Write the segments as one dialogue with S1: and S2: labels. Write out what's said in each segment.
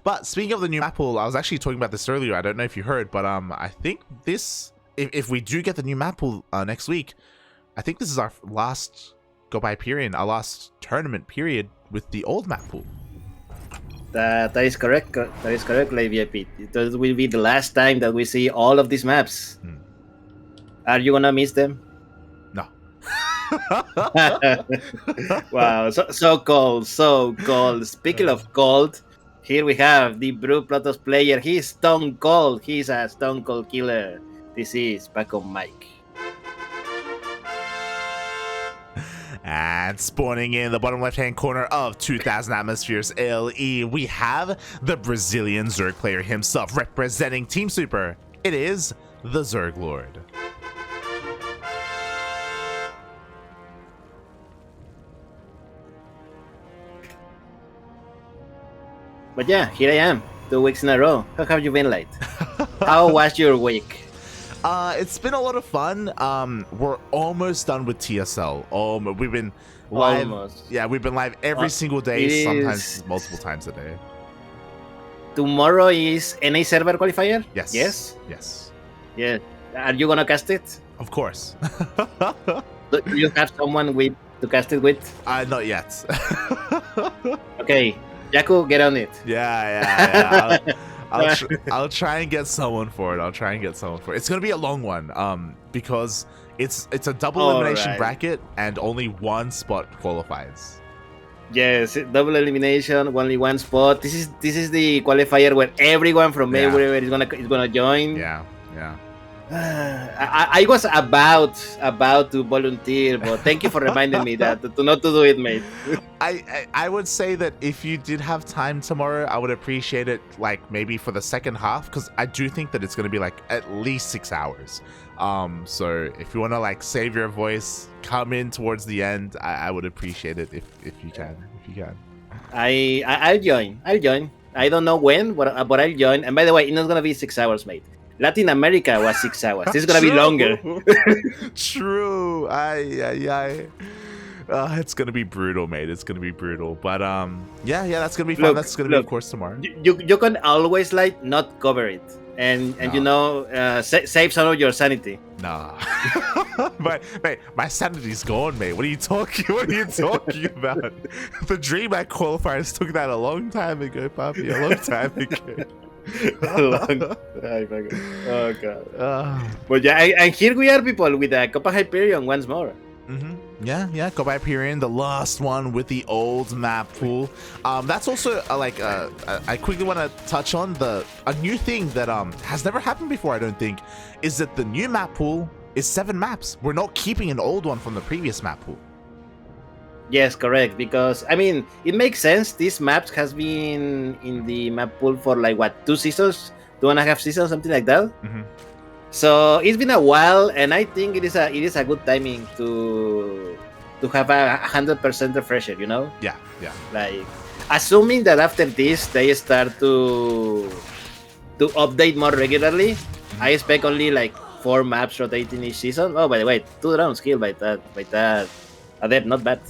S1: But speaking of the new map pool, I was actually talking about this earlier. I don't know if you heard, but I think this, if we do get the new map pool next week, I think this is our last Copa Hyperion, our last tournament period with the old map pool.
S2: That is correct. That is correct, VIP. That will be the last time that we see all of these maps. Are you gonna miss them?
S1: No.
S2: Wow, so cold, so cold. Speaking of cold, here we have the Brew Protoss player. He's stone cold. He's a stone cold killer. This is Pacomike.
S1: And spawning in the bottom left-hand corner of 2000 Atmospheres LE, we have the Brazilian Zerg player himself representing Team Super. It is TheZergLord.
S2: But yeah, here I am, 2 weeks in a row. How have you been, Light? How was your week?
S1: It's been a lot of fun. We're almost done with TSL. We've been live.
S2: Almost.
S1: Yeah, we've been live every single day, sometimes multiple times a day.
S2: Tomorrow is NA server qualifier?
S1: Yes.
S2: Yes?
S1: Yes.
S2: Yeah. Are you gonna cast it?
S1: Of course.
S2: Do you have someone to cast it with?
S1: Not yet.
S2: Okay. Yaku, get on it.
S1: Yeah. I'll try and get someone for it. It's gonna be a long one, because it's a double elimination bracket and only one spot qualifies.
S2: Yes, double elimination, only one spot. This is the qualifier where everyone from everywhere is gonna join.
S1: Yeah.
S2: I was about to volunteer, but thank you for reminding me that not to do it, mate.
S1: I would say that if you did have time tomorrow, I would appreciate it, like maybe for the second half, because I do think that it's going to be like at least 6 hours. So if you want to like save your voice, come in towards the end. I would appreciate it if you can.
S2: I'll join. I don't know when, but I'll join. And by the way, it's not gonna be 6 hours, mate. Latin America was 6 hours. This is gonna be longer.
S1: True. It's gonna be brutal, mate. It's gonna be brutal. But yeah, that's gonna be fun. That's gonna be, of course, tomorrow.
S2: You can always like not cover it, and no. Save some of your sanity.
S1: Nah. my sanity's gone, mate. What are you talking about? The DreamHack qualifiers took that a long time ago, Papi. A long time ago.
S2: Oh god. But yeah, and here we are, people, with the Copa Hyperion once more.
S1: Yeah, Copa Hyperion, the last one with the old map pool. That's also I quickly want to touch on a new thing that has never happened before, I don't think, is that the new map pool is 7 maps. We're not keeping an old one from the previous map pool.
S2: Yes, correct. Because I mean, it makes sense. This map has been in the map pool for like what, 2 seasons, 2.5 seasons, something like that. So it's been a while, and I think it is a good timing to have a 100% refresher. You know?
S1: Yeah.
S2: Like, assuming that after this they start to update more regularly, I expect only like 4 maps rotating each season. Oh, by the way, 2 rounds killed by that. Adept, not bad.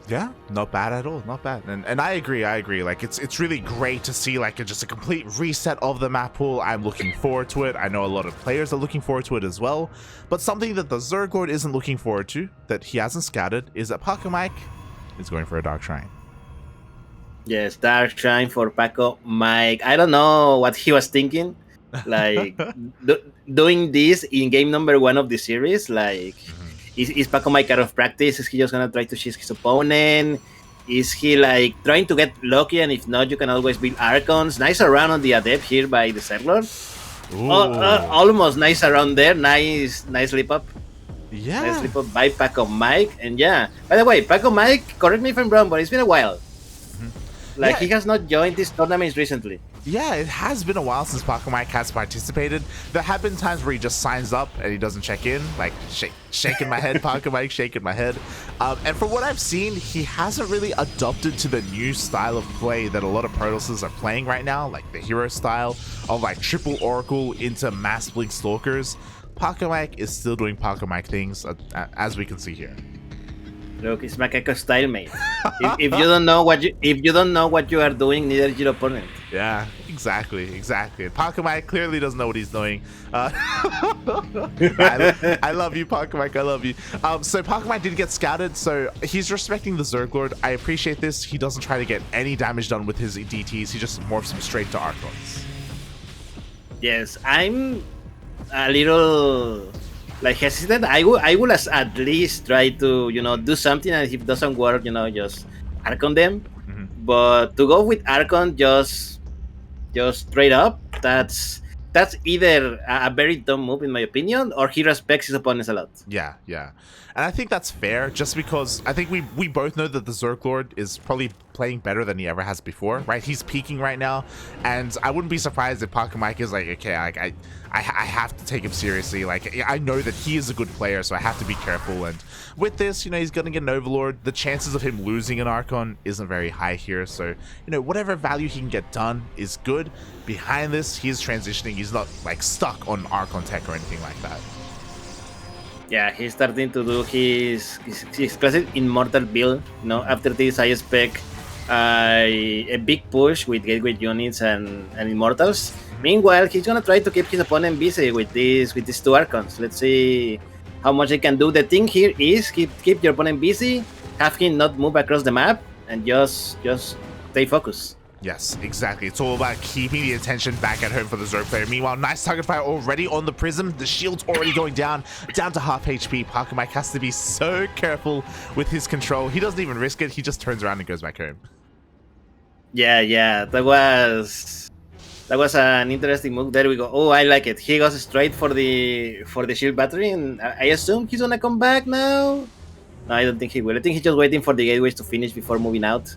S1: Yeah, not bad at all, not bad. And I agree. Like, it's really great to see like just a complete reset of the map pool. I'm looking forward to it. I know a lot of players are looking forward to it as well. But something that the TheZergLord isn't looking forward to, that he hasn't scouted, is that Pacomike is going for a Dark Shrine.
S2: Yes, Dark Shrine for Pacomike. I don't know what he was thinking. Like, doing this in game number 1 of the series, like... Is Pacomike out of practice? Is he just gonna try to cheese his opponent? Is he like trying to get lucky? And if not, you can always build Archons. Nice around on the Adept here by TheZergLord. Almost nice around there. Nice slip up.
S1: Yeah.
S2: Nice slip up by Pacomike. And yeah. By the way, Pacomike, correct me if I'm wrong, but it's been a while. Like, he has not joined these tournaments recently.
S1: Yeah, it has been a while since Pacomike has participated. There have been times where he just signs up and he doesn't check in. Like, shaking my head, Pacomike, shaking my head. And from what I've seen, he hasn't really adopted to the new style of play that a lot of Protosses are playing right now, like the hero style of like triple Oracle into mass blink stalkers. Pacomike is still doing Pacomike things, as we can see here.
S2: Look, it's Macaco style, mate. If you don't know what you are doing, neither is your opponent.
S1: Yeah, exactly. Pacomike clearly doesn't know what he's doing. I love you, Pacomike. I love you. So Pacomike did get scouted, so he's respecting the ZergLord. I appreciate this. He doesn't try to get any damage done with his DTs. He just morphs them straight to Archons.
S2: Yes, I'm a little like hesitant. I will at least try to do something, and if it doesn't work, just Archon them. But to go with Archon just straight up, that's either a very dumb move in my opinion, or he respects his opponents a lot.
S1: Yeah. And I think that's fair, just because I think we both know that the ZergLord is probably playing better than he ever has before, right? He's peaking right now, and I wouldn't be surprised if Pacomike is like, okay, I have to take him seriously. Like, I know that he is a good player, so I have to be careful. And with this, he's going to get an Overlord. The chances of him losing an Archon isn't very high here, so whatever value he can get done is good. Behind this, he is transitioning. He's not like stuck on Archon tech or anything like that.
S2: Yeah, he's starting to do his classic Immortal build. After this, I expect a big push with Gateway units and Immortals. Meanwhile, he's gonna try to keep his opponent busy with these two Archons. Let's see how much he can do. The thing here is keep your opponent busy, have him not move across the map, and just stay focused.
S1: Yes, exactly. It's all about keeping the attention back at home for the Zerg player. Meanwhile, nice target fire already on the Prism. The shield's already going down to half HP. Pacomike has to be so careful with his control. He doesn't even risk it. He just turns around and goes back home.
S2: Yeah. That was an interesting move. There we go. Oh, I like it. He goes straight for the shield battery, and I assume he's gonna come back now. No, I don't think he will. I think he's just waiting for the gateways to finish before moving out.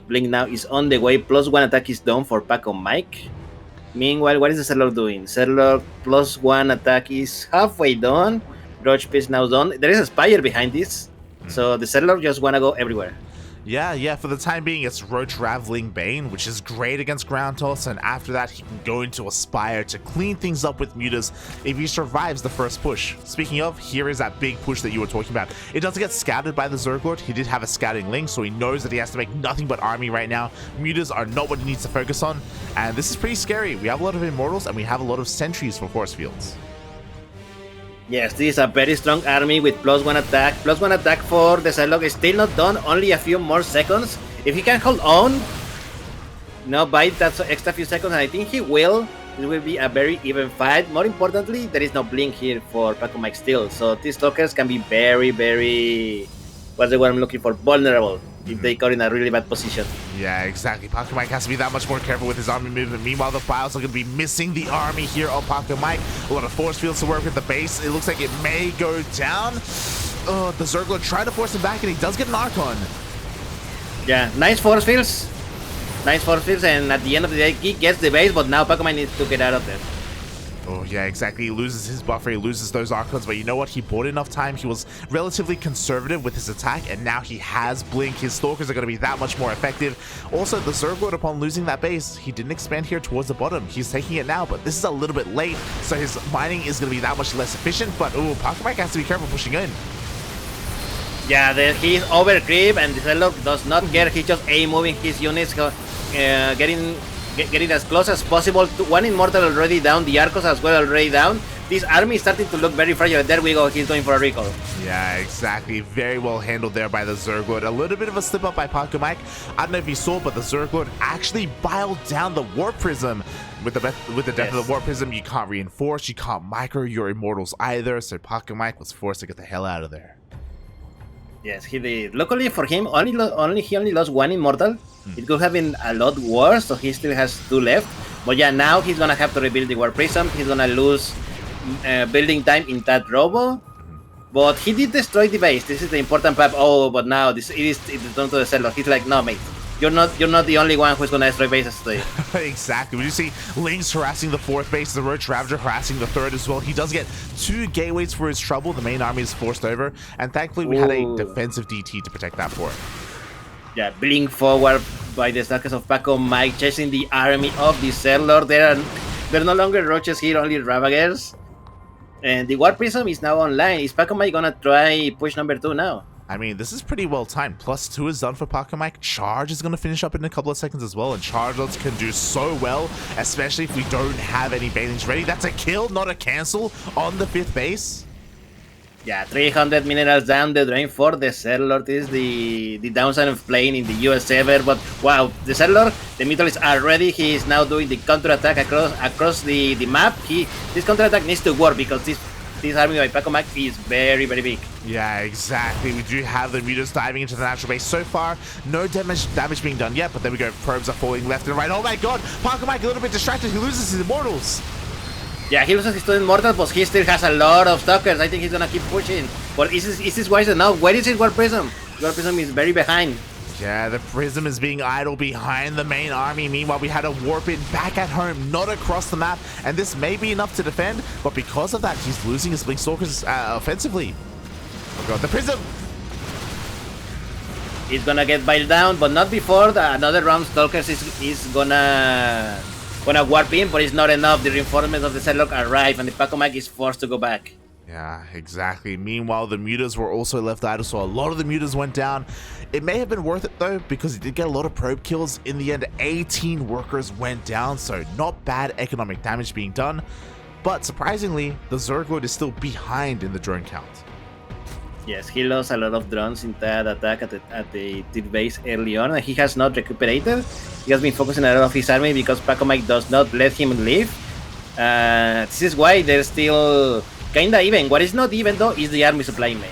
S2: Blink now is on the way. +1 attack is done for Pacomike. Meanwhile, what is the ZergLord doing? ZergLord +1 attack is halfway done. Roach Piece now done. There is a Spire behind this, so the ZergLord just wanna go everywhere.
S1: Yeah, for the time being, it's Roach Raveling Bane, which is great against Ground Toss, and after that, he can go into Aspire to clean things up with Mutas if he survives the first push. Speaking of, here is that big push that you were talking about. It doesn't get scouted by the ZergLord. He did have a scouting link, so he knows that he has to make nothing but army right now. Mutas are not what he needs to focus on, and this is pretty scary. We have a lot of Immortals, and we have a lot of Sentries for Force Fields.
S2: Yes, this is a very strong army with +1 attack. +1 attack for the ZergLord is still not done. Only a few more seconds. If he can hold on, bite that extra few seconds, and I think he will. It will be a very even fight. More importantly, there is no blink here for Pacomike still. So these Stalkers can be very, very... What's the word I'm looking for? Vulnerable. If they got in a really bad position.
S1: Yeah, exactly. Pacomike has to be that much more careful with his army movement. Meanwhile, the Files are going to be missing the army here on Pacomike. A lot of force fields to work with the base. It looks like it may go down. The ZergLord trying to force him back, and he does get an Archon.
S2: Yeah, nice force fields. And at the end of the day, he gets the base, but now Pacomike needs to get out of there.
S1: Oh, yeah, exactly. He loses his buffer, he loses those Archons, but you know what? He bought enough time. He was relatively conservative with his attack, and now he has Blink. His Stalkers are going to be that much more effective. Also, the ZergLord, upon losing that base, he didn't expand here towards the bottom. He's taking it now, but this is a little bit late, so his mining is going to be that much less efficient, but Pacomike has to be careful pushing in.
S2: Yeah, he's over creep, and the ZergLord does not care. He's just moving his units, getting as close as possible. One Immortal already down, the Archons as well already down. This army is starting to look very fragile. There we go, he's going for a recall.
S1: Yeah, exactly. Very well handled there by the ZergLord. A little bit of a slip up by Pacomike. I don't know if you saw, but the ZergLord actually biled down the Warp Prism. With the death of the Warp Prism, you can't reinforce, you can't micro your Immortals either, so Pacomike was forced to get the hell out of there.
S2: Yes, he did. Luckily for him, he only lost one Immortal. It could have been a lot worse, so he still has 2 left. But yeah, now he's gonna have to rebuild the Warp Prism. He's gonna lose building time in that Robo. But he did destroy the base. This is the important part. Oh, but now it is done to the ZergLord. He's like, no, mate. You're not the only one who's gonna destroy bases today. Exactly.
S1: When you see Lings harassing the 4th base, the Roach Ravager harassing the 3rd as well, he does get 2 gateways for his trouble. The main army is forced over, and thankfully we had a defensive DT to protect that for him.
S2: Yeah, blink forward by the Stalkers of Pacomike, chasing the army of the ZergLord. There are no longer Roaches here, only Ravagers. And the Warp Prism is now online. Is Pacomike gonna try push number 2 now?
S1: I mean, this is pretty well timed. +2 is done for Pacomike. Charge is going to finish up in a couple of seconds as well, and Charge-Lots can do so well, especially if we don't have any banelings ready. That's a kill, not a cancel on the 5th base.
S2: Yeah, 300 minerals down the drain for the TheZergLord is the downside of playing in the US server. But wow, the TheZergLord, the Mythos are ready. He is now doing the counter-attack across the map. This counter-attack needs to work because this army by Pacomike is very, very big.
S1: Yeah, exactly. We do have the Mutas diving into the natural base so far. No damage being done yet, but then we go. Probes are falling left and right. Oh my god, Pacomike a little bit distracted. He loses his immortals.
S2: Yeah, he loses his 2 immortals, but he still has a lot of stalkers. I think he's gonna keep pushing. But is this wise enough? Where is his War Prism? War Prism is very behind.
S1: Yeah, the Prism is being idle behind the main army. Meanwhile, we had a warp in back at home, not across the map. And this may be enough to defend, but because of that, he's losing his Blink Stalkers offensively. Oh god, the Prism!
S2: He's gonna get bailed down, but not before another round Stalkers is gonna warp in, but it's not enough. The reinforcements of the TheZergLord arrive, and the Pacomike is forced to go back.
S1: Yeah, exactly. Meanwhile, the Mutas were also left idle, so a lot of the Mutas went down. It may have been worth it, though, because he did get a lot of probe kills. In the end, 18 workers went down, so not bad economic damage being done. But surprisingly, the TheZergLord is still behind in the drone count.
S2: Yes, he lost a lot of drones in that attack at the base early on, and he has not recuperated. He has been focusing a lot of his army because Pacomike does not let him leave. This is why they're still kinda even. What is not even, though, is the army supply main.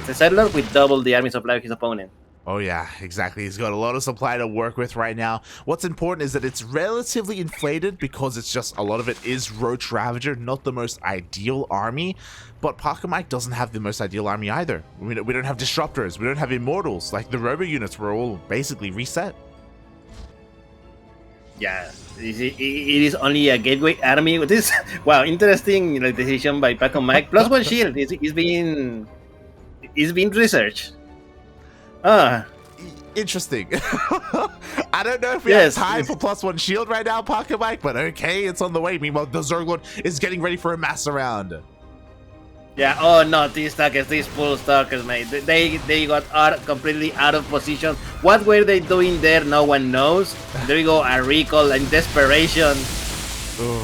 S2: The TheZergLord with double the army supply of his opponent.
S1: Oh yeah, exactly. He's got a lot of supply to work with right now. What's important is that it's relatively inflated because it's just a lot of it is Roach Ravager, not the most ideal army. But Pacomike doesn't have the most ideal army either. We don't have Disruptors, we don't have Immortals. Like the Robo units were all basically reset. Yeah.
S2: It is only a gateway army with this. Wow, interesting decision by Pacomike. +1 shield is being researched.
S1: Interesting. I don't know if we have time for +1 shield right now, Pacomike, but okay, it's on the way. Meanwhile, the TheZergLord is getting ready for a mass around.
S2: Yeah, oh no, these full stalkers, mate. They got completely out of position. What were they doing there? No one knows. There we go, a recall and desperation.
S1: Ooh.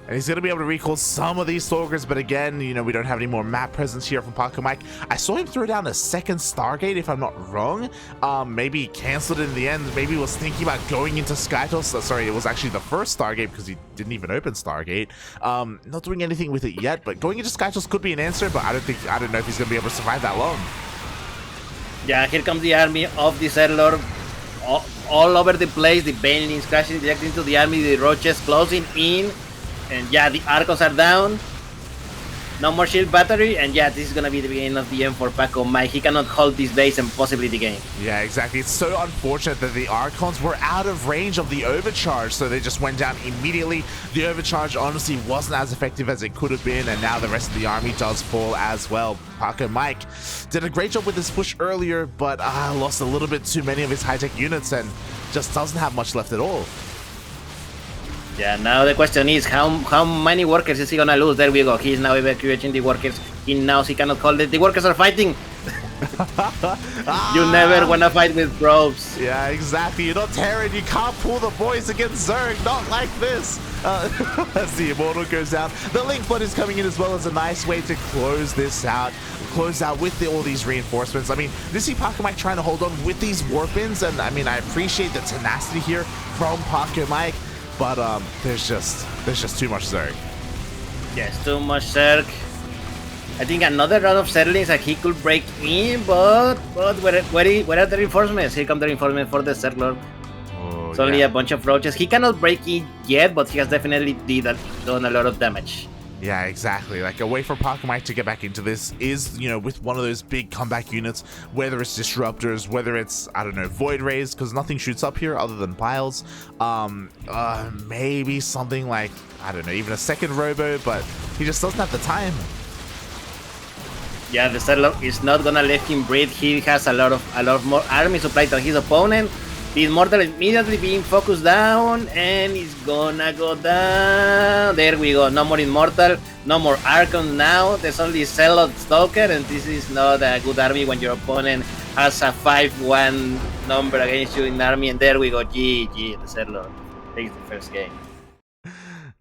S1: And he's going to be able to recall some of these Stalkers, but again, you know, we don't have any more map presence here from Pacomike. I saw him throw down a second Stargate, if I'm not wrong. Maybe he canceled it in the end. Maybe he was thinking about going into Skytos. Sorry, it was actually the first Stargate because he didn't even open Stargate. Not doing anything with it yet, but going into Skytos could be an answer, but I don't know if he's going to be able to survive that long.
S2: Yeah, here comes the army of the TheZergLord. All over the place, the Banelings crashing directly into the army, the Roaches closing in. And yeah, the Archons are down. No more shield battery, and yeah, this is gonna be the beginning of the end for Pacomike. He cannot hold this base and possibly the game.
S1: Yeah, exactly. It's so unfortunate that the Archons were out of range of the overcharge, so they just went down immediately. The overcharge honestly wasn't as effective as it could have been, and now the rest of the army does fall as well. Pacomike did a great job with this push earlier, but lost a little bit too many of his high-tech units and just doesn't have much left at all.
S2: Yeah, now the question is how many workers is he gonna lose? There we go. He's now evacuating the workers. He knows he cannot hold it. The workers are fighting. You never wanna fight with probes.
S1: Yeah, exactly. You're not Terran. You can't pull the boys against Zerg. Not like this. As the Immortal goes down, the Link Flood is coming in as well as a nice way to close this out. Close out with all these reinforcements. I mean, you see Pacomike trying to hold on with these warp-ins, and I mean, I appreciate the tenacity here from Pacomike. But there's just too much Zerg.
S2: Yes, too much Zerg. I think another round of Zerglings that he could break in, but where are the reinforcements? Here come the reinforcements for the TheZergLord.
S1: Oh,
S2: it's only a bunch of roaches. He cannot break in yet, but he has definitely done a lot of damage.
S1: Yeah, exactly. Like, a way for Pacomike to get back into this is, you know, with one of those big comeback units, whether it's Disruptors, whether it's, I don't know, Void Rays, because nothing shoots up here other than piles. Maybe something like, I don't know, even a second Robo, but he just doesn't have the time.
S2: Yeah, the TheZergLord is not gonna let him breathe. He has a lot more army supply than his opponent. The Immortal immediately being focused down, and it's gonna go down. There we go. No more Immortal, no more Archon now. There's only Zealot Stalker, and this is not a good army when your opponent has a 5-1 number against you in army. And there we go. GG, TheZergLord takes the first game.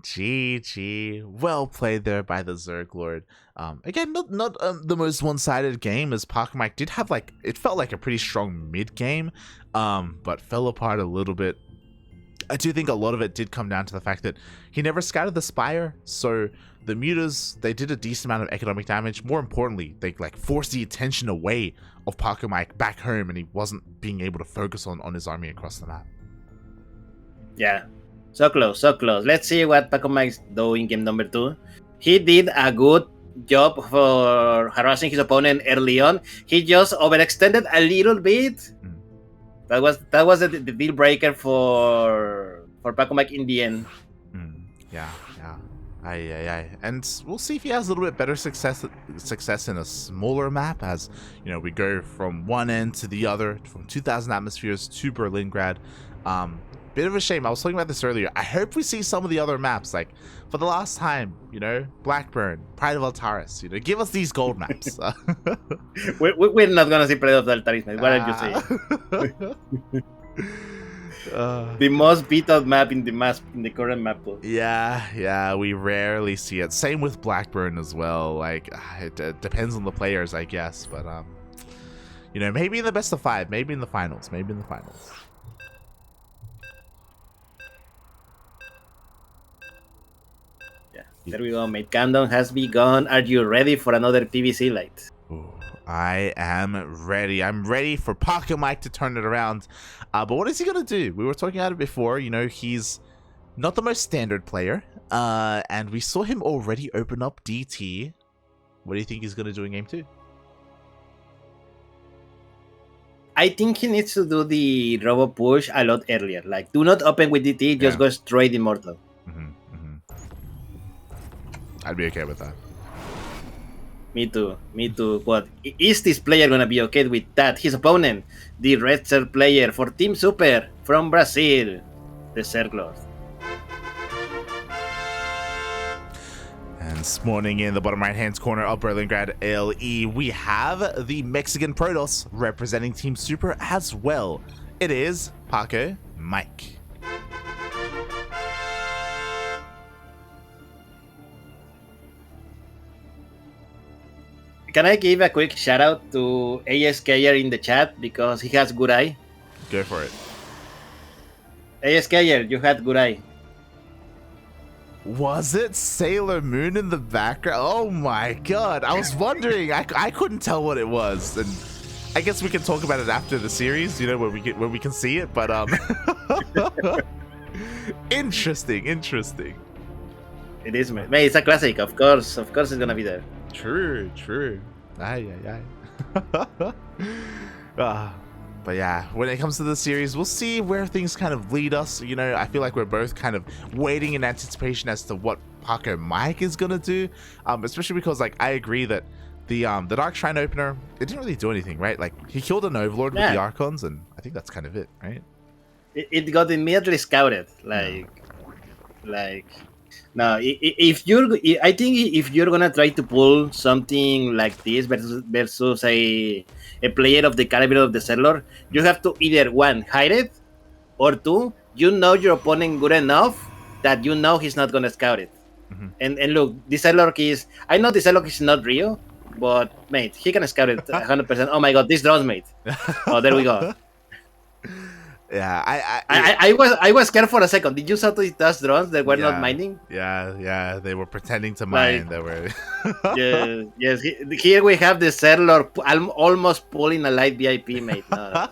S1: GG. Well played there by TheZergLord. Again, not the most one-sided game, as Pacomike did have it felt like a pretty strong mid game, but fell apart a little bit. I do think a lot of it did come down to the fact that he never scouted the Spire, so the Mutas, they did a decent amount of economic damage. More importantly, they forced the attention away of Pacomike back home, and he wasn't being able to focus on his army across the map.
S2: Yeah. So close, so close. Let's see what Pacomike's doing in game number 2. He did a good job for harassing his opponent early on. He just overextended a little bit. That was the deal breaker for Pacomike in the end.
S1: Yeah. And we'll see if he has a little bit better success in a smaller map, as we go from one end to the other, from 2,000 atmospheres to Berlingrad. Bit of a shame. I was talking about this earlier. I hope we see some of the other maps, for the last time, Blackburn, Pride of Altaris, give us these gold maps.
S2: We're not gonna see Pride of Altaris, man. What did you say? The most beat out map in the current map pool.
S1: Yeah, we rarely see it. Same with Blackburn as well. It depends on the players, I guess, but maybe in the best of 5, maybe in the finals.
S2: There we go, mate. Countdown has begun. Are you ready for another PvZ light?
S1: Ooh, I am ready. I'm ready for Pacomike to turn it around. But what is he going to do? We were talking about it before. He's not the most standard player. And we saw him already open up DT. What do you think he's going to do in game 2?
S2: I think he needs to do the robo push a lot earlier. Do not open with DT, just go straight Immortal.
S1: I'd be okay with that.
S2: Me too. But is this player gonna be okay with that? His opponent, the red shirt player for Team Super from Brazil, TheZergLord.
S1: And spawning in the bottom right-hand corner of Berlingrad LE, we have the Mexican Protoss representing Team Super as well. It is Pacomike.
S2: Can I give a quick shout out to ASKer in the chat because he has good eye?
S1: Go for it.
S2: ASKer, you had good eye.
S1: Was it Sailor Moon in the background? Oh my god, I was wondering. I couldn't tell what it was, and I guess we can talk about it after the series, when we can see it. But interesting.
S2: It is, man. It's a classic, of course it's gonna be there.
S1: True. Aye. But yeah, when it comes to the series, we'll see where things kind of lead us. I feel like we're both kind of waiting in anticipation as to what Pacomike is gonna do. Especially because I agree that the Dark Shrine opener, it didn't really do anything, right? He killed an Overlord with the Archons, and I think that's kind of it, right?
S2: It got immediately scouted, No, I think if you're gonna try to pull something like this versus a player of the caliber of TheZergLord, you have to either 1, hide it, or 2, your opponent good enough that he's not gonna scout it. And look, TheZergLord I know TheZergLord is not real, but mate, he can scout it 100%. Oh my god, this drones, mate. Oh, there we go.
S1: Yeah,
S2: I was scared for a second. Did you saw those drones that were not mining?
S1: Yeah, they were pretending to mine. They were.
S2: yes. Here we have TheZergLord almost pulling a light VIP, mate. No.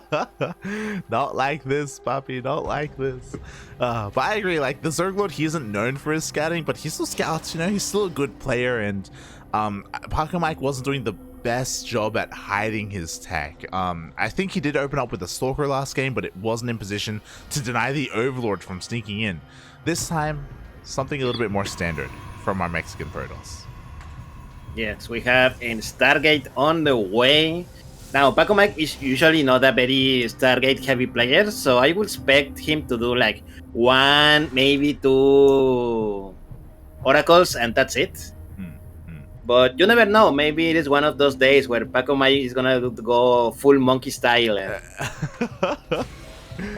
S1: Not like this, Papi. Not like this. But I agree. TheZergLord, he isn't known for his scouting, but he still scouts. He's still a good player, and Pacomike wasn't doing the best job at hiding his tech. I think he did open up with a Stalker last game, but it wasn't in position to deny the Overlord from sneaking in. This time, something a little bit more standard from our Mexican Protoss.
S2: Yes, we have a Stargate on the way. Now, Pacomike is usually not a very Stargate heavy player, so I would expect him to do like one, maybe two oracles, and that's it.
S1: Mm, mm.
S2: But you never know. Maybe it is one of those days where Pacomike is gonna go full monkey style, and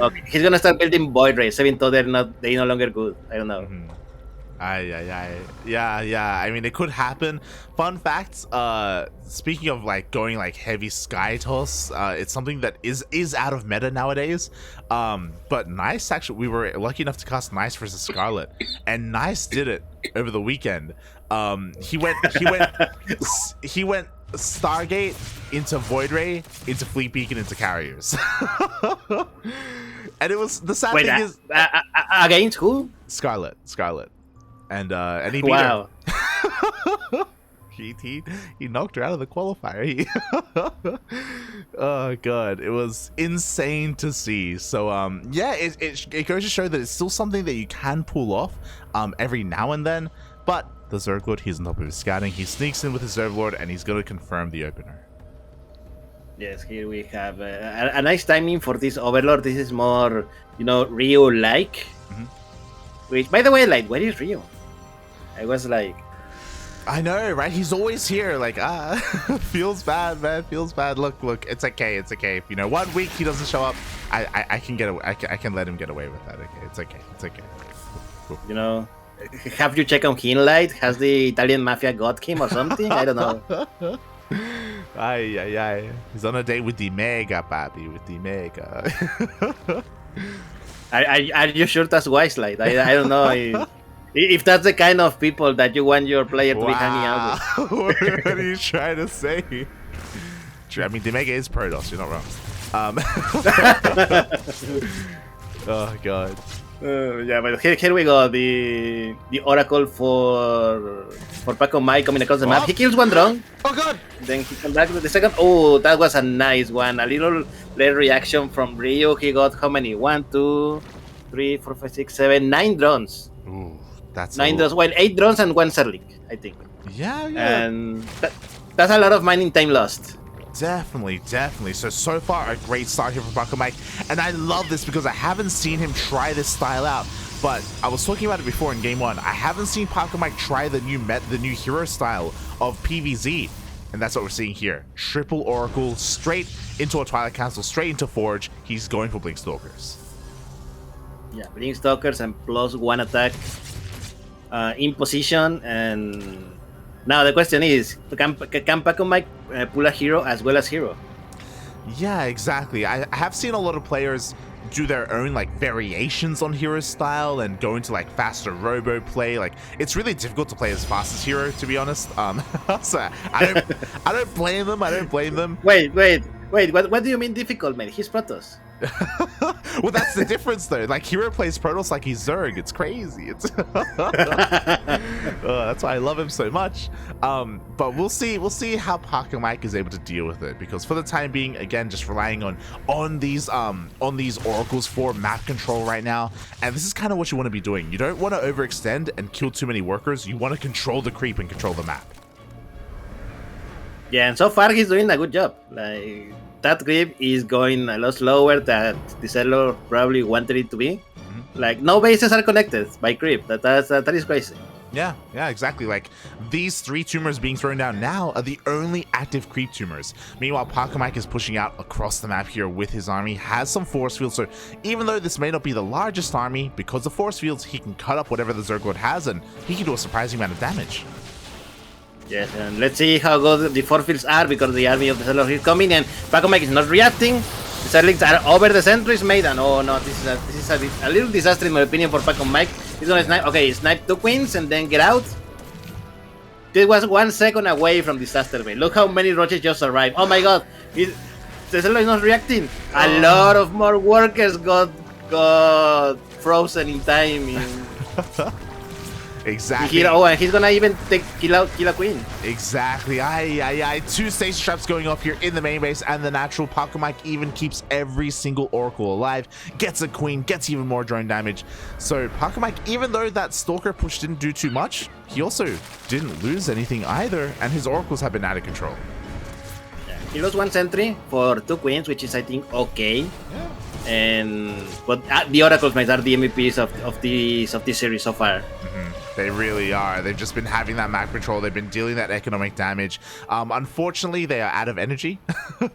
S2: okay, he's gonna start building void rays, even though they no longer good. I don't know.
S1: Mhm. Yeah. I mean, it could happen. Fun facts. Speaking of like going like heavy sky toss, it's something that is out of meta nowadays. But Nice actually, we were lucky enough to cast Nice versus Scarlet, and Nice did it over the weekend. He went Stargate into Void Ray into Fleet Beacon into Carriers. And it was the sad
S2: Wait,
S1: thing is
S2: against who?
S1: Scarlet, and he beat
S2: Wow.
S1: her. he knocked her out of the qualifier. Oh god, it was insane to see. So yeah, it goes to show that it's still something that you can pull off every now and then. But the TheZergLord, he's on top of his scouting. He sneaks in with the TheZergLord, and he's going to confirm the opener.
S2: Yes, here we have a nice timing for this Overlord. This is more, Rio-like.
S1: Mhm.
S2: Which, by the way, like, where is Rio? I was like,
S1: I know, right? He's always here. Like, feels bad, man. Feels bad. Look, it's okay. It's okay. If 1 week he doesn't show up, I can get away. I can let him get away with that. Okay, it's okay. It's okay. Cool.
S2: Have you checked on Keenlight? Has the Italian mafia got him or something? I don't know.
S1: Ay. He's on a date with the Mega, papi. With the Mega.
S2: Are you sure that's wise? Like, I don't know if that's the kind of people that you want your player to be hanging out with.
S1: What are you trying to say? I mean, the Mega is Protoss. You're not wrong. Oh god.
S2: Yeah, but here we go. The Oracle for Pacomike coming across the map. He kills one drone.
S1: Oh god!
S2: Then he comes back with the second. Oh, that was a nice one. A little late reaction from Rio. He got how many? 1, 2, 3, 4, 5, 6, 7, 9 drones.
S1: Ooh, that's
S2: 9 drones. Well, 8 drones and 1 Zerling, I think.
S1: Yeah.
S2: And that's a lot of mining time lost.
S1: Definitely. So far, a great start here for Pacomike, and I love this because I haven't seen him try this style out. But I was talking about it before in Game 1. I haven't seen Pacomike try the new hero style of PvZ, and that's what we're seeing here. Triple Oracle, straight into a Twilight Council, straight into Forge. He's going for Blink Stalkers.
S2: Yeah, Blink Stalkers and +1 attack in position. And now the question is, can Pacomike pull a hero as well as hero?
S1: Yeah, exactly. I have seen a lot of players do their own like variations on hero style and go into like faster robo play. Like, it's really difficult to play as fast as hero, to be honest. So I don't blame them.
S2: Wait, what do you mean difficult, man? He's Protoss.
S1: Well, that's the difference though. Like, hero plays Protoss like he's Zerg. It's crazy. It's that's why I love him so much. But we'll see how Pacomike is able to deal with it, because for the time being, again, just relying on these oracles for map control right now. And this is kind of what you want to be doing. You don't want to overextend and kill too many workers. You want to control the creep and control the map.
S2: Yeah, and so far he's doing a good job. Like, that creep is going a lot slower than the TheZergLord probably wanted it to be.
S1: Mm-hmm.
S2: Like, no bases are connected by creep. That is crazy.
S1: Yeah, exactly. Like, these 3 tumors being thrown down now are the only active creep tumors. Meanwhile, Pacomike is pushing out across the map here with his army, has some force fields, so even though this may not be the largest army, because of force fields, he can cut up whatever the TheZergLord has, and he can do a surprising amount of damage.
S2: Yes, and let's see how good the force fields are, because the army of the TheZergLord is coming, and Pacomike is not reacting. The Zerglings are over the sentries made, and oh no, this is a little disaster in my opinion for Pacomike. He's gonna snipe. Okay, snipe 2 queens and then get out. This was 1 second away from disaster, man. Look how many roaches just arrived. Oh my god, the TheZergLord is not reacting. A lot of more workers got frozen in time.
S1: Exactly.
S2: And he's gonna even kill a queen.
S1: Exactly. 2 station traps going off here in the main base, and the natural Pacomike even keeps every single oracle alive, gets a queen, gets even more drone damage. So Pacomike, even though that stalker push didn't do too much, he also didn't lose anything either, and his oracles have been out of control.
S2: Yeah. He lost one sentry for 2 queens, which is I think okay. But the Oracles might are the MVPs of this series so far.
S1: They really are. They've just been having that map control. They've been dealing that economic damage. Unfortunately, they are out of energy.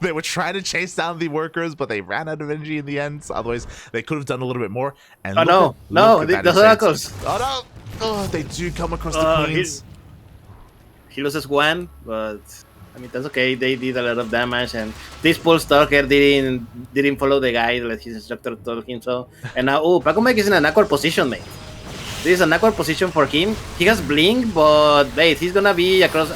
S1: They were trying to chase down the workers, but they ran out of energy in the end. So otherwise, they could have done a little bit more. And
S2: oh no, the Oracles.
S1: Oh no! Oh, they do come across the queens.
S2: He loses one, but I mean that's okay. They did a lot of damage, and this Pole Stalker didn't follow the guide like his instructor told him so. And now, Pacomike is in an awkward position, mate. This is an awkward position for him. He has Blink, but wait, he's gonna be across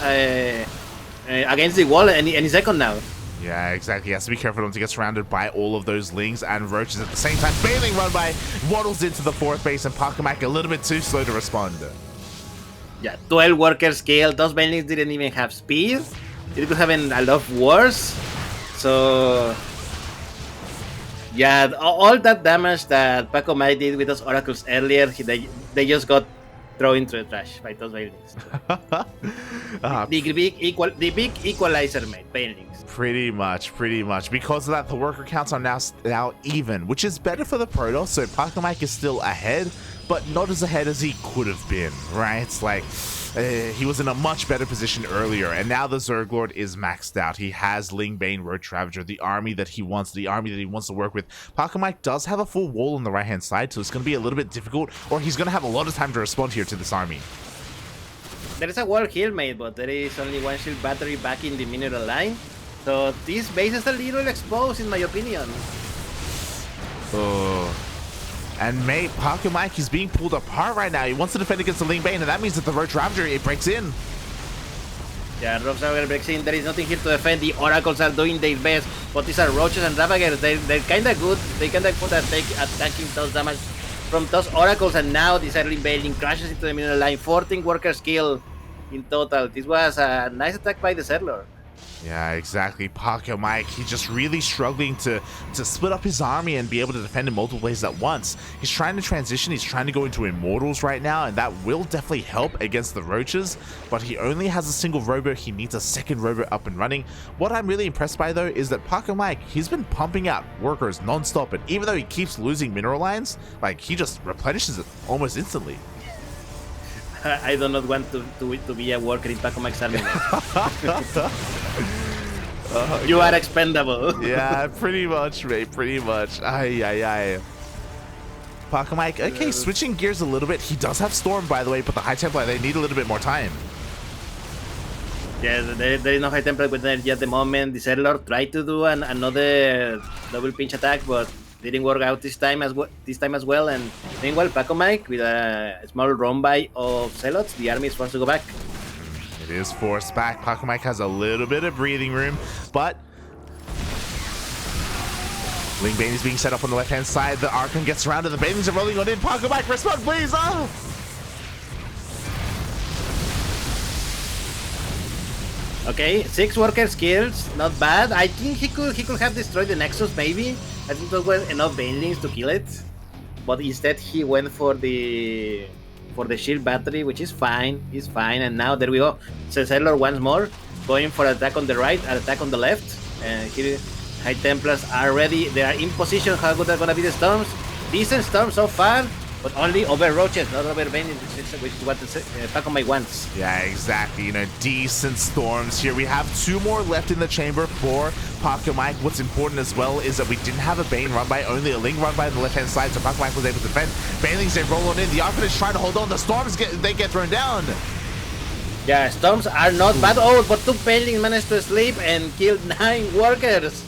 S2: against the wall any second now.
S1: Yeah, exactly. He has to be careful not to get surrounded by all of those lings and roaches at the same time. Bailing run by waddles into the 4th base, and Pacomike a little bit too slow to respond.
S2: Yeah, 12 workers killed. Those Bailings didn't even have speed. It could have been a lot worse. So, yeah, all that damage that Pacomike did with those Oracles earlier, they just got thrown into the trash by those Bailings. The big equalizer, mate, Bailings.
S1: Pretty much. Because of that, the worker counts are now even, which is better for the Protoss. So Pacomike is still ahead, but not as ahead as he could have been, right? It's like he was in a much better position earlier, and now the ZergLord is maxed out. He has Ling Bane, Roach Ravager, the army that he wants to work with. Pacomike does have a full wall on the right-hand side, so it's going to be a little bit difficult, or he's going to have a lot of time to respond here to this army.
S2: There is a wall here, mate, but there is only one shield battery back in the mineral line. So this base is a little exposed, in my opinion.
S1: Oh. And mate, Pacomike is being pulled apart right now. He wants to defend against the Ling Bane, and that means that the Roach Ravager, it breaks in.
S2: Yeah, Roach Ravager breaks in. There is nothing here to defend. The Oracles are doing their best, but these are Roaches and Ravagers. They're kind of good. They kind of good at attacking those damage from those Oracles, and now this Ling Bane crashes into the mineral line. 14 workers killed in total. This was a nice attack by the ZergLord.
S1: Yeah, exactly. Pacomike, he's just really struggling to split up his army and be able to defend in multiple places at once. He's trying to transition, he's trying to go into Immortals right now, and that will definitely help against the Roaches, but he only has a single robo. He needs a second robo up and running. What I'm really impressed by, though, is that Pacomike, he's been pumping out workers non-stop, and even though he keeps losing mineral lines, like, he just replenishes it almost instantly.
S2: I do not want to be a worker in Pacomike's army. You are expendable.
S1: Yeah, pretty much, mate. Pretty much. Ay. Pacomike, okay, switching gears a little bit. He does have Storm, by the way, but the High Templar, they need a little bit more time.
S2: Yeah, there is no High Templar with energy at the moment. The ZergLord tried to do another double pinch attack, but didn't work out this time as well. And meanwhile, Pacomike with a small run by of Zealots, the army is forced to go back.
S1: It is forced back. Pacomike has a little bit of breathing room, but Ling Bane is being set up on the left-hand side. The Archon gets surrounded. The Banelings are rolling on in. Pacomike, respond, please! Oh!
S2: Okay, 6 workers killed, not bad. I think he could have destroyed the Nexus, maybe. I think there were enough Banelings to kill it, but instead he went for the shield battery, which is fine. He's fine, and now there we go. ZergLord once more going for attack on the right, attack on the left, and here High Templars are ready. They are in position. How good are gonna be the storms? Decent storms so far, but only over Roaches, not over Banelings, which is what Pacomike wants.
S1: Yeah, exactly. You know, decent storms here. We have 2 more left in the chamber for Pacomike. What's important as well is that we didn't have a Bane run by, only a Ling run by on the left-hand side, so Pacomike was able to defend. Banelings, they roll on in. The Archon is trying to hold on. The storms get thrown down.
S2: Yeah, storms are not bad. Oh, but 2 Banelings managed to escape and killed 9 workers.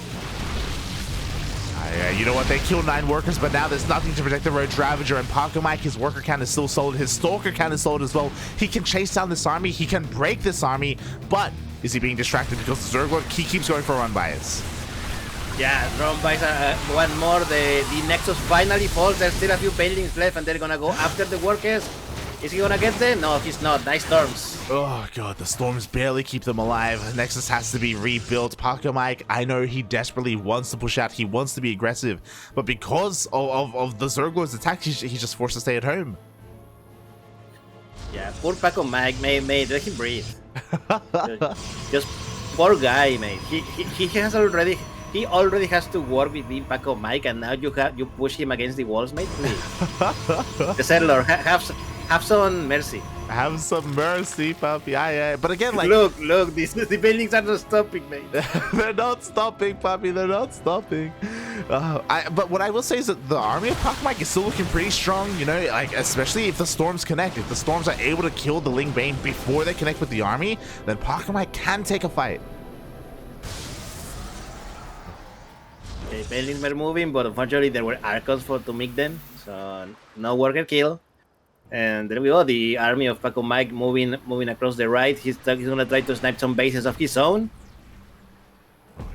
S1: Yeah, you know what? They killed 9 workers, but now there's nothing to protect the Roach Ravager, and Pacomike, his worker count is still solid. His Stalker count is solid as well. He can chase down this army. He can break this army, but is he being distracted because the ZergLord, he keeps going for run-bys?
S2: Yeah, run-bys one more. The Nexus finally falls. There's still a few Banelings left, and they're gonna go after the workers. Is he gonna get them? No, he's not. Nice storms.
S1: Oh god, the storms barely keep them alive. Nexus has to be rebuilt. Pacomike, I know he desperately wants to push out. He wants to be aggressive, but because of the ZergLord's attack, he's just forced to stay at home.
S2: Yeah, poor Pacomike. Let him breathe. Poor guy, mate. He already has to work with being Pacomike, and now you push him against the walls, mate. Please, the settler, have some mercy.
S1: Have some mercy, puppy. Yeah. But again, like,
S2: look, the buildings are not stopping, mate.
S1: They're not stopping, puppy. They're not stopping. But what I will say is that the army of Pacomike is still looking pretty strong, you know, like, especially if the storms connect. If the storms are able to kill the Ling Bane before they connect with the army, then Pacomike can take a fight.
S2: Okay, buildings were moving, but unfortunately there were archons to make them, so no worker kill. And there we go, the army of Pacomike moving across the right. He's gonna try to snipe some bases of his own.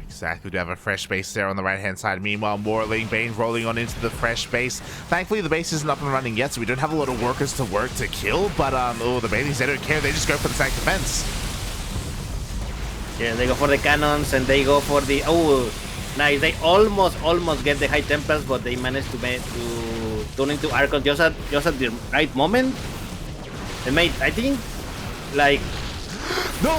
S1: Exactly, we have a fresh base there on the right-hand side. Meanwhile, more Ling Bane rolling on into the fresh base. Thankfully, the base isn't up and running yet, so we don't have a lot of workers to work to kill. But, the Baileys, they don't care. They just go for the tank defense.
S2: Yeah, they go for the cannons, and they go for the... Oh, nice. They almost get the High Templars, but they managed to turn into Archons just at the right moment. And, mate, I think, like...
S1: No!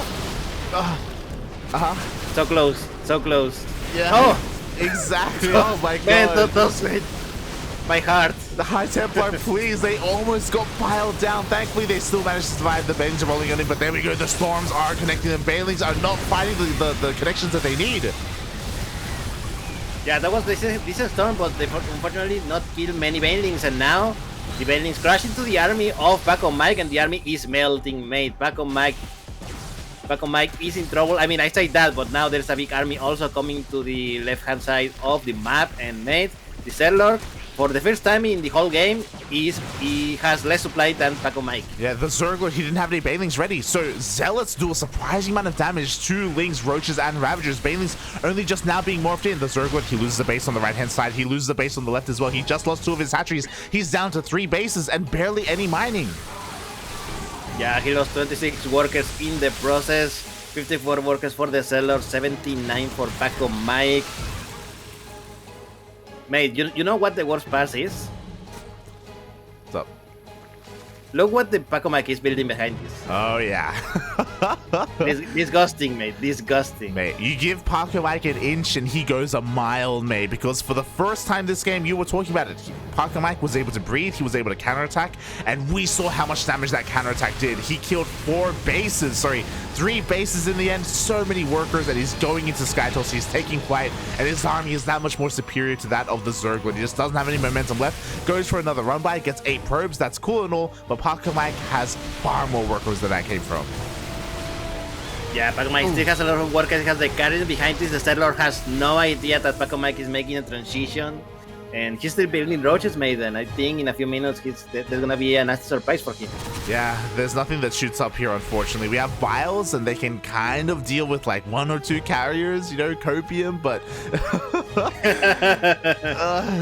S2: So close.
S1: Yeah.
S2: Oh!
S1: Exactly. Oh my god.
S2: Man, those my heart.
S1: The High Templar, please. They almost got piled down. Thankfully, they still managed to survive the Bangs are rolling on in. But there we go. The storms are connecting them. Banelings are not finding the connections that they need.
S2: Yeah, that was this storm, but they unfortunately not kill many Banelings. And now the Banelings crash into the army of Pacomike, and the army is melting, mate. Pacomike is in trouble. I mean, I say that, but now there's a big army also coming to the left-hand side of the map, and mate, the TheZergLord, for the first time in the whole game, he has less supply than Pacomike.
S1: Yeah, the TheZergLord, he didn't have any Banelings ready, so Zealots do a surprising amount of damage to Lings, Roaches, and Ravagers. Banelings only just now being morphed in. The TheZergLord, he loses the base on the right-hand side. He loses the base on the left as well. He just lost 2 of his hatcheries. He's down to 3 bases and barely any mining.
S2: Yeah, he lost 26 workers in the process, 54 workers for the TheZergLord, 79 for Pacomike. Mate, you know what the worst part is?
S1: What's up?
S2: Look what the Pacomike is building behind this.
S1: Oh, yeah.
S2: Disgusting, mate. Disgusting.
S1: Mate, you give Pacomike an inch and he goes a mile, mate, because for the first time this game, you were talking about it. Pacomike was able to breathe, he was able to counterattack, and we saw how much damage that counterattack did. He killed 3 bases in the end, so many workers, and he's going into Skytos, he's taking flight, and his army is that much more superior to that of the TheZergLord. He just doesn't have any momentum left, goes for another run by, gets 8 probes, that's cool and all, but Pacomike has far more workers than that came from.
S2: Yeah, Pacomike still has a lot of workers, he has the carriers behind this. The TheZergLord has no idea that Pacomike is making a transition, and he's still building roaches, mate, and I think in a few minutes there's gonna be a nasty surprise for him.
S1: Yeah, there's nothing that shoots up here, unfortunately. We have Biles, and they can kind of deal with like 1 or 2 carriers, you know, copium, but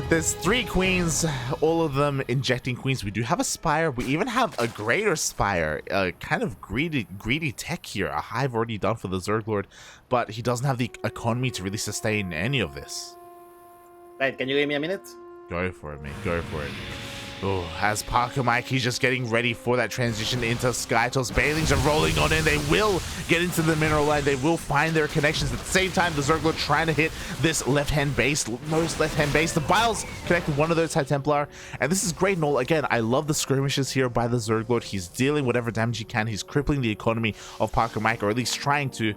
S1: there's 3 queens, all of them injecting queens. We do have a spire. We even have a greater spire, kind of greedy tech here. A hive already done for the TheZergLord, but he doesn't have the economy to really sustain any of this.
S2: Right, can you give me a minute?
S1: Go for it, mate. Go for it. Oh, as Pacomike, he's just getting ready for that transition into Skytos. Banelings are rolling on in. They will get into the mineral line. They will find their connections. At the same time, the TheZergLord trying to hit this left-hand base. Most left-hand base. The Biles connected one of those High Templar. And this is great and all. Again, I love the skirmishes here by the TheZergLord. He's dealing whatever damage he can. He's crippling the economy of Pacomike, or at least trying to.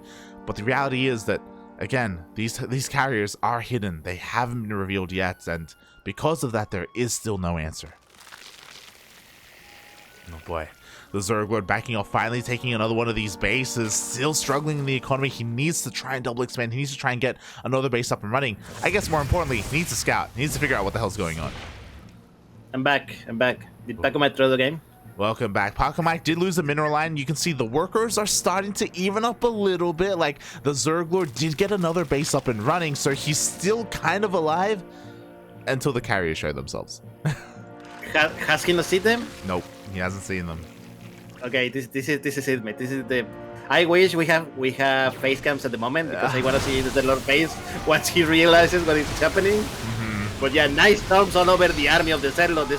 S1: But the reality is that, again, these carriers are hidden. They haven't been revealed yet, and because of that, there is still no answer. Oh boy. The TheZergLord backing off, finally taking another one of these bases, still struggling in the economy. He needs to try and double expand. He needs to try and get another base up and running. I guess more importantly, he needs to scout. He needs to figure out what the hell's going on.
S2: I'm back. Did Pacomike throw the game?
S1: Welcome back. Pacomike did lose a mineral line. You can see the workers are starting to even up a little bit. Like, the TheZergLord did get another base up and running, so he's still kind of alive until the carriers show themselves.
S2: Has he not seen them?
S1: Nope, he hasn't seen them.
S2: Okay, this is it, mate. This is the. I wish we have face cams at the moment, because I want to see the TheZergLord face once he realizes what is happening. But yeah, nice storms all over the army of the TheZergLord. The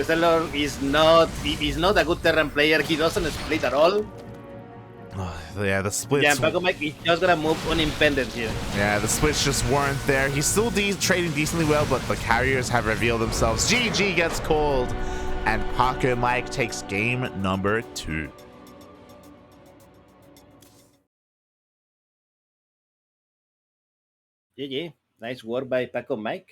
S2: TheZergLord is not a good Terran player. He doesn't split at all.
S1: Yeah, the splits.
S2: Yeah, Pacomike is just gonna move unimpeded here.
S1: Yeah, the splits just weren't there. He's still trading decently well, but the carriers have revealed themselves. GG gets called, and Pacomike takes game number 2.
S2: GG. Nice work by Pacomike.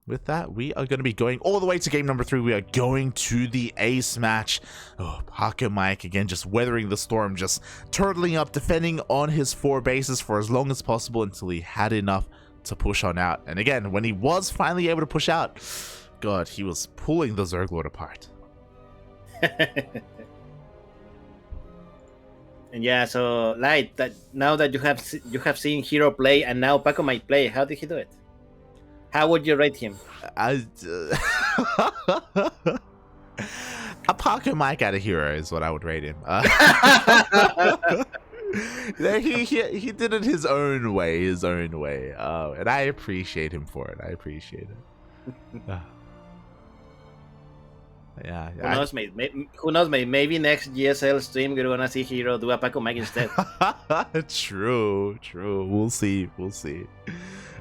S1: With that, we are going to be going all the way to game number 3. We are going to the ace match. Oh, Pacomike again, just weathering the storm, just turtling up, defending on his 4 bases for as long as possible until he had enough to push on out. And again, when he was finally able to push out, God, he was pulling the TheZergLord apart.
S2: And yeah, so Light, that now that you have seen Hero play and now Pacomike play, how did he do it? How would you rate him?
S1: A Pacomike out of Hero is what I would rate him. He did it his own way, and I appreciate him for it. I appreciate it. Yeah.
S2: Who knows, mate? Maybe next GSL stream we're gonna see Hero do a Pacomike instead.
S1: True. We'll see.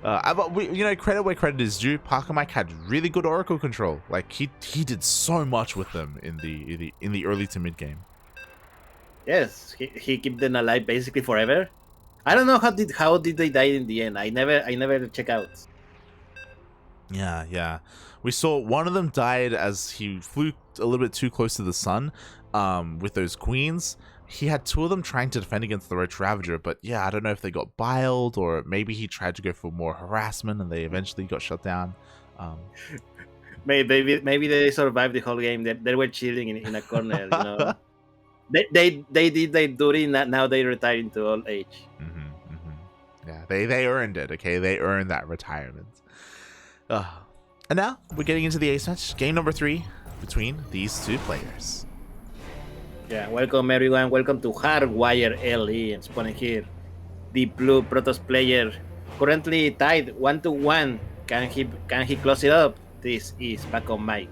S1: But credit where credit is due. Pacomike had really good Oracle control. Like he did so much with them in the early to mid game.
S2: Yes, he kept them alive basically forever. I don't know how did they die in the end. I never check out.
S1: Yeah. We saw one of them died as he flew a little bit too close to the sun with those queens. He had 2 of them trying to defend against the Roach Ravager, but yeah, I don't know if they got biled or maybe he tried to go for more harassment and they eventually got shut down.
S2: Maybe they survived the whole game. They were chilling in a corner, you know. They did their duty, now they retire into old age.
S1: Yeah, they earned it, okay? They earned that retirement. And now we're getting into the ace match, game number 3 between these 2 players.
S2: Yeah, welcome everyone. Welcome to Hardwire LE and spawning here. The blue Protoss player currently tied 1-1. Can he close it up? This is Pacomike.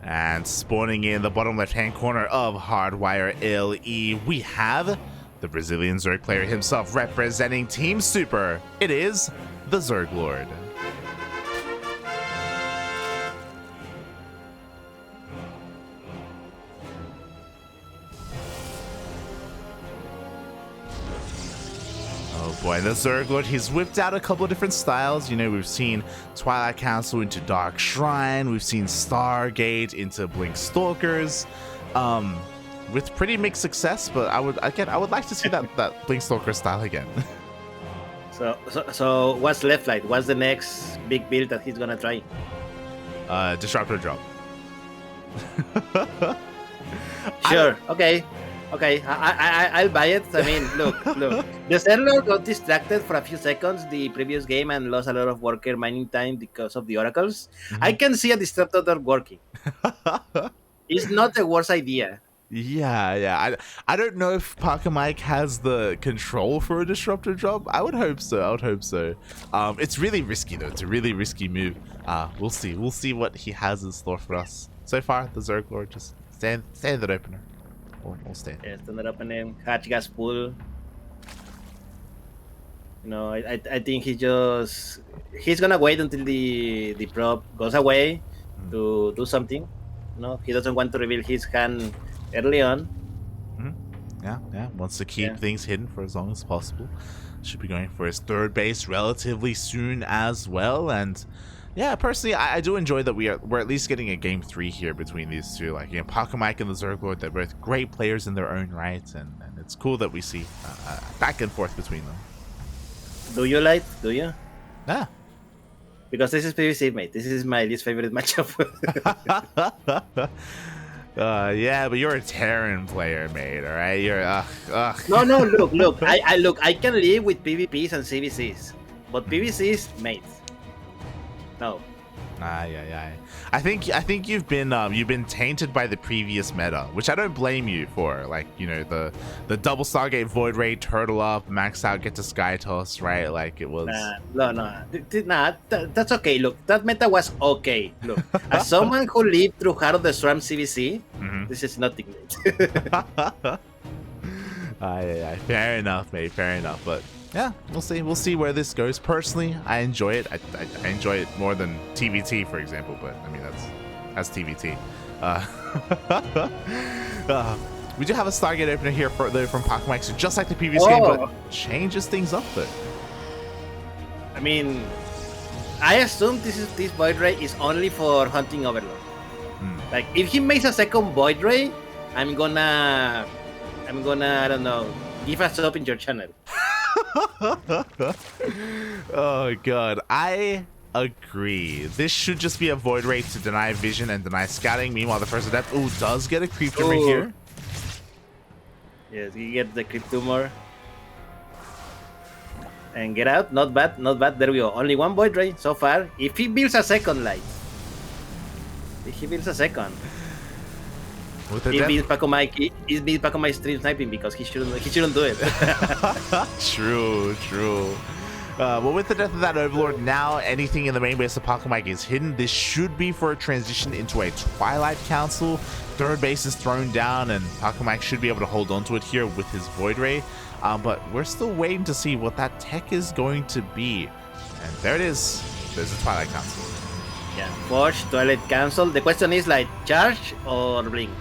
S1: And spawning in the bottom left-hand corner of Hardwire LE, we have the Brazilian Zerg player himself representing Team Super. It is TheZergLord. Oh boy, the TheZergLord, he's whipped out a couple of different styles. You know, we've seen Twilight Council into Dark Shrine, we've seen Stargate into Blink Stalkers, with pretty mixed success, but I would like to see that Blink Stalker style again.
S2: So what's left, like? What's the next big build that he's gonna try?
S1: Disruptor drop.
S2: Sure. Okay. I'll buy it. I mean, look. The settler got distracted for a few seconds the previous game and lost a lot of worker mining time because of the oracles. Mm-hmm. I can see a disruptor drop working. It's not the worst idea.
S1: Yeah. I don't know if Pacomike has the control for a disruptor drop. I would hope so. It's really risky though. It's a really risky move. We'll see. We'll see what he has in store for us. So far, the TheZergLord just standard opener. We'll stay.
S2: Yeah, standard opener. Hatch gas pull. You know, I think he's gonna wait until the prop goes away to do something. No, he doesn't want to reveal his hand early on.
S1: Yeah. Wants to keep things hidden for as long as possible. Should be going for his 3rd base relatively soon as well. And yeah, personally, I do enjoy that we're at least getting a game 3 here between these 2. Like, you know, Pacomike and the TheZergLord, they're both great players in their own right, and it's cool that we see back and forth between them.
S2: Do you like? Do you?
S1: Yeah.
S2: Because this is PvZ, mate. This is my least favorite matchup.
S1: Yeah, but you're a Terran player, mate. All right, you're
S2: No. Look. I can live with PvPs and CVCs, but PvCs, mate. No.
S1: Yeah. I think you've been tainted by the previous meta, which I don't blame you for. Like, you know, the double Stargate Void Ray, turtle up, max out, get to Sky Toss, right? Like it was.
S2: That's okay. Look, that meta was okay. Look, as someone who lived through Heart of the Swarm CVC, this is nothing great.
S1: Yeah. Fair enough, mate. Fair enough. But yeah, we'll see. We'll see where this goes. Personally, I enjoy it. I enjoy it more than TVT, for example. But I mean, that's TVT. We do have a Stargate opener here from Pacomike, so just like the previous game, but changes things up a bit.
S2: I mean, I assume this Void Ray is only for hunting Overlord. Like, if he makes a second Void Ray, I'm gonna I don't know, give us up in your channel.
S1: Oh god, I agree. This should just be a Void Ray to deny vision and deny scouting. Meanwhile, the first adept does get a creep tumor here.
S2: Yes, he gets the creep tumor. And get out. Not bad, not bad. There we go. Only one Void Ray so far. If he builds a second light. He beats Pacomike. He beats Pacomike stream sniping because he shouldn't do it.
S1: True. Well, with the death of that Overlord, now anything in the main base of Pacomike is hidden. This should be for a transition into a Twilight Council. Third base is thrown down, and Pacomike should be able to hold onto it here with his Void Ray. But we're still waiting to see what that tech is going to be. And there it is. There's a Twilight Council.
S2: Yeah, Forge, Twilight Council. The question is, like, charge or blink?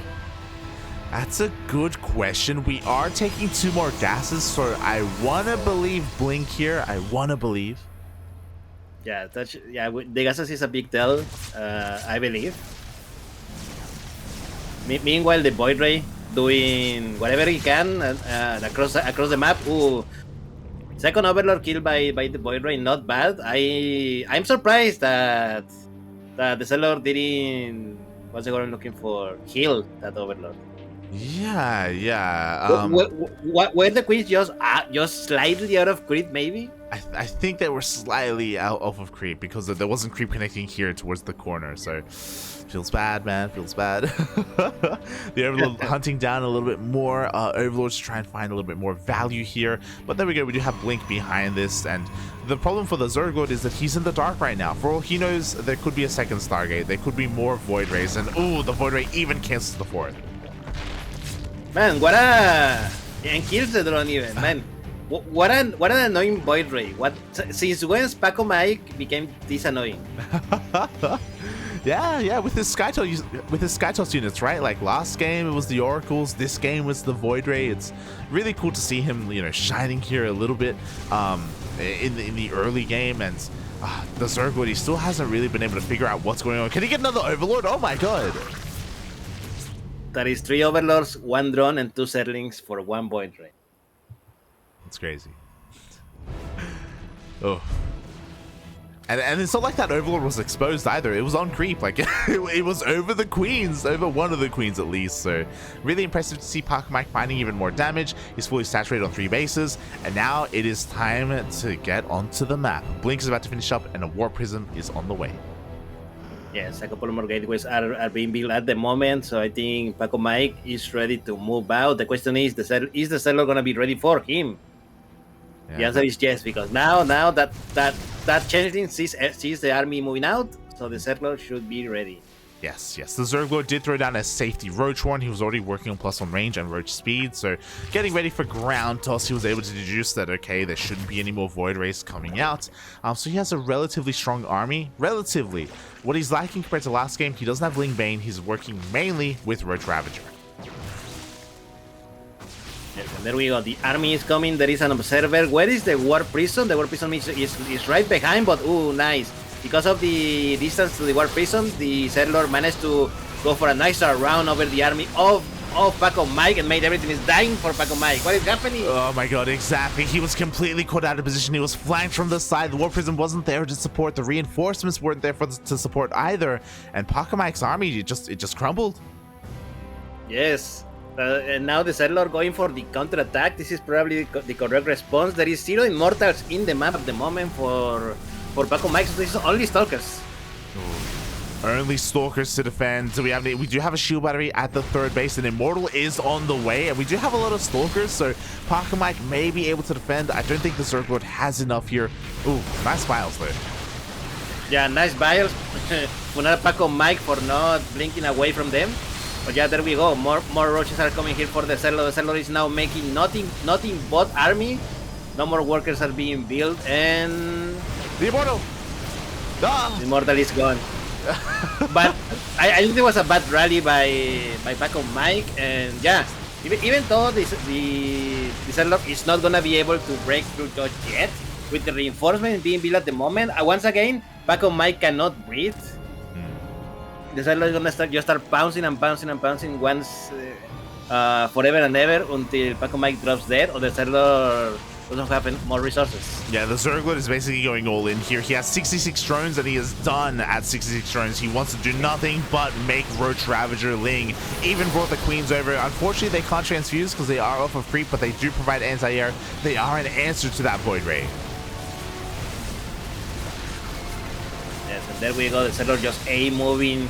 S1: That's a good question. We are taking 2 more gases, so I want to believe blink here. I want to believe.
S2: Yeah, the gases is a big tell, I believe. Meanwhile, the Void Ray doing whatever he can across the map. Ooh, second Overlord killed by the Void Ray, not bad. I'm surprised that the TheZergLord didn't, what's the word I'm looking for, heal that Overlord.
S1: Yeah.
S2: Were the queens just slightly out of crit, maybe?
S1: I think they were slightly out of creep because there wasn't creep connecting here towards the corner, so feels bad, man. Feels bad. The Overlord hunting down a little bit more. Overlords try and find a little bit more value here, but there we go. We do have Blink behind this, and the problem for the TheZergLord is that he's in the dark right now. For all he knows, there could be a second Stargate. There could be more Void Rays, and the Void Ray even cancels the fourth.
S2: Man, what a... And kills the drone even, man. What an annoying Void Ray. Since when Pacomike became this annoying?
S1: Yeah, with his Skytoss units, right? Like last game it was the Oracles, this game was the Void Ray. It's really cool to see him, shining here a little bit in the early game, and the TheZergLord, he still hasn't really been able to figure out what's going on. Can he get another Overlord? Oh my god.
S2: That is 3 Overlords, 1 drone, and 2 Zerglings for 1 Void Ray.
S1: That's crazy. Oh. And it's not like that Overlord was exposed either. It was on creep. Like, it was over the queens, over one of the queens at least. So, really impressive to see Pacomike finding even more damage. He's fully saturated on 3 bases. And now it is time to get onto the map. Blink is about to finish up, and a Warp Prism is on the way.
S2: Yes, a couple more gateways are being built at the moment, so I think Pacomike is ready to move out. The question is the TheZergLord gonna be ready for him? Yeah, the answer is yes, because now that changeling sees the army moving out, so the TheZergLord should be ready.
S1: Yes. The TheZergLord did throw down a safety Roach Horn. He was already working on +1 range and Roach speed, so getting ready for ground toss, he was able to deduce that, okay, there shouldn't be any more Void Rays coming out. So he has a relatively strong army. Relatively. What he's lacking compared to last game, he doesn't have Ling Bane. He's working mainly with Roach Ravager.
S2: Yes, and there we go. The army is coming. There is an observer. Where is the Warp Prison? The Warp Prison is right behind, but nice. Because of the distance to the Warp Prison, the TheZergLord managed to go for a nicer round over the army of Pacomike and made everything is dying for Pacomike. What is happening?
S1: Oh my god, exactly. He was completely caught out of position. He was flanked from the side. The Warp Prism wasn't there to support. The reinforcements weren't there to support either. And Pacomike's army, it just crumbled.
S2: Yes. And now the TheZergLord going for the counter-attack. This is probably the correct response. There is 0 Immortals in the map at the moment for Pacomike, so this is only Stalkers.
S1: Only Stalkers to defend. We do have a shield battery at the third base, and Immortal is on the way, and we do have a lot of Stalkers, so Pacomike may be able to defend. I don't think the ZergLord has enough here. Ooh, nice files though.
S2: Yeah, nice bios. Funada Pacomike for not blinking away from them. But yeah, there we go. More roaches are coming here for the ZergLord. The ZergLord is now making nothing but army. No more workers are being built, and
S1: The Immortal!
S2: The Immortal is gone. But I think it was a bad rally by Pacomike, and yeah, even though the ZergLord is not gonna be able to break through just yet, with the reinforcement being built at the moment, once again, Pacomike cannot breathe. The ZergLord is gonna start pouncing and pouncing and pouncing once, forever and ever, until Pacomike drops dead, or the ZergLord doesn't have more resources.
S1: Yeah, the ZergLord is basically going all in here. He has 66 drones, and he is done at 66 drones. He wants to do nothing but make Roach Ravager Ling. Even brought the Queens over. Unfortunately, they can't transfuse because they are off of creep, but they do provide anti-air. They are an answer to that Void Ray.
S2: Yes, and there we go. The ZergLord just moving,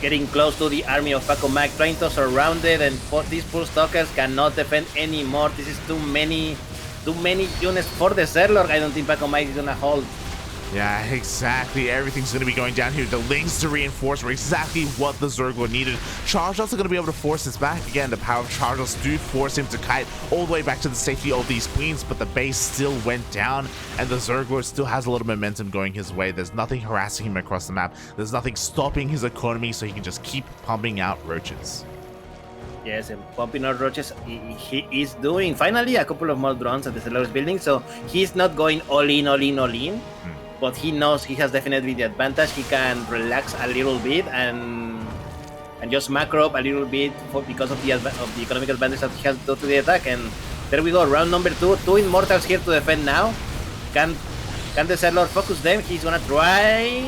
S2: getting close to the army of Pacomike, trying to surround it, and these poor stalkers cannot defend anymore. This is too many units for the ZergLord. I don't think Pacomike is gonna hold.
S1: Yeah, exactly. Everything's going to be going down here. The Lings to reinforce were exactly what the ZergLord needed. Charge also going to be able to force this back. Again, the power of Charge do force him to kite all the way back to the safety of these Queens, but the base still went down, and the ZergLord still has a lot of momentum going his way. There's nothing harassing him across the map. There's nothing stopping his economy, so he can just keep pumping out roaches.
S2: Yes, and pumping out roaches, he is doing finally a couple of more drones at the ZergLord is building, so he's not going all in. But he knows he has definitely the advantage. He can relax a little bit and just macro up a little bit because of the economic advantage that he has due to the attack. And there we go, round number 2. 2 Immortals here to defend now. Can the ZergLord focus them? He's gonna try.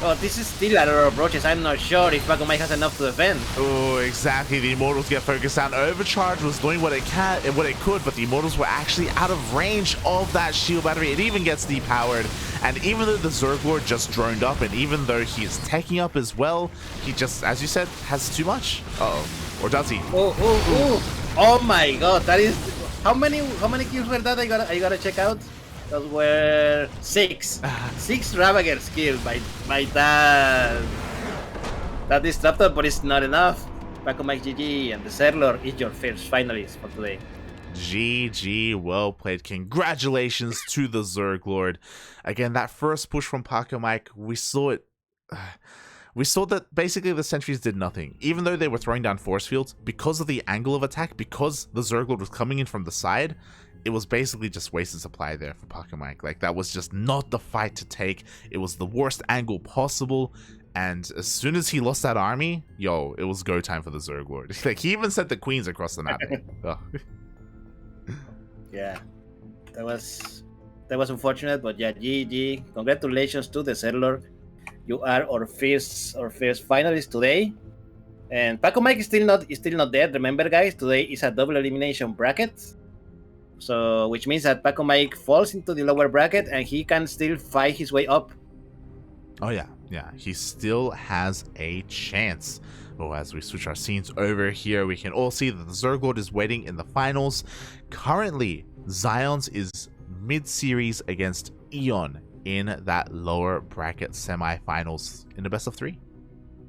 S2: Oh, this is still a lot of roaches. I'm not sure if Pacomike has enough to defend.
S1: Oh, exactly. The Immortals get focused down. Overcharge was doing what it could, but the Immortals were actually out of range of that shield battery. It even gets depowered. And even though the ZergLord just droned up, and even though he is taking up as well, he just, as you said, has too much. Uh-oh. Or does he?
S2: Oh my god, that is... How many kills were that? I gotta check out. Those were 6. 6 Ravagers killed by that Disruptor, but it's not enough. Pacomike GG, and the ZergLord is your first finalist for today.
S1: GG, well played. Congratulations to the ZergLord. Again, that first push from Pacomike, we saw it. We saw that basically the sentries did nothing. Even though they were throwing down force fields, because of the angle of attack, because the ZergLord was coming in from the side, it was basically just wasted supply there for Pacomike. Like, that was just not the fight to take. It was the worst angle possible. And as soon as he lost that army, yo, it was go time for the ZergLord. Like, he even sent the Queens across the map.
S2: Yeah, that was unfortunate, but yeah, GG. Congratulations to the ZergLord. You are our first finalist today. And Pacomike is still not dead. Remember, guys, today is a double elimination bracket. So, which means that Pacomike falls into the lower bracket and he can still fight his way up.
S1: Oh yeah, he still has a chance. Oh, as we switch our scenes over here, we can all see that the ZergLord is waiting in the finals. Currently, Zion's is mid-series against Eon in that lower bracket semi-finals in the best of 3.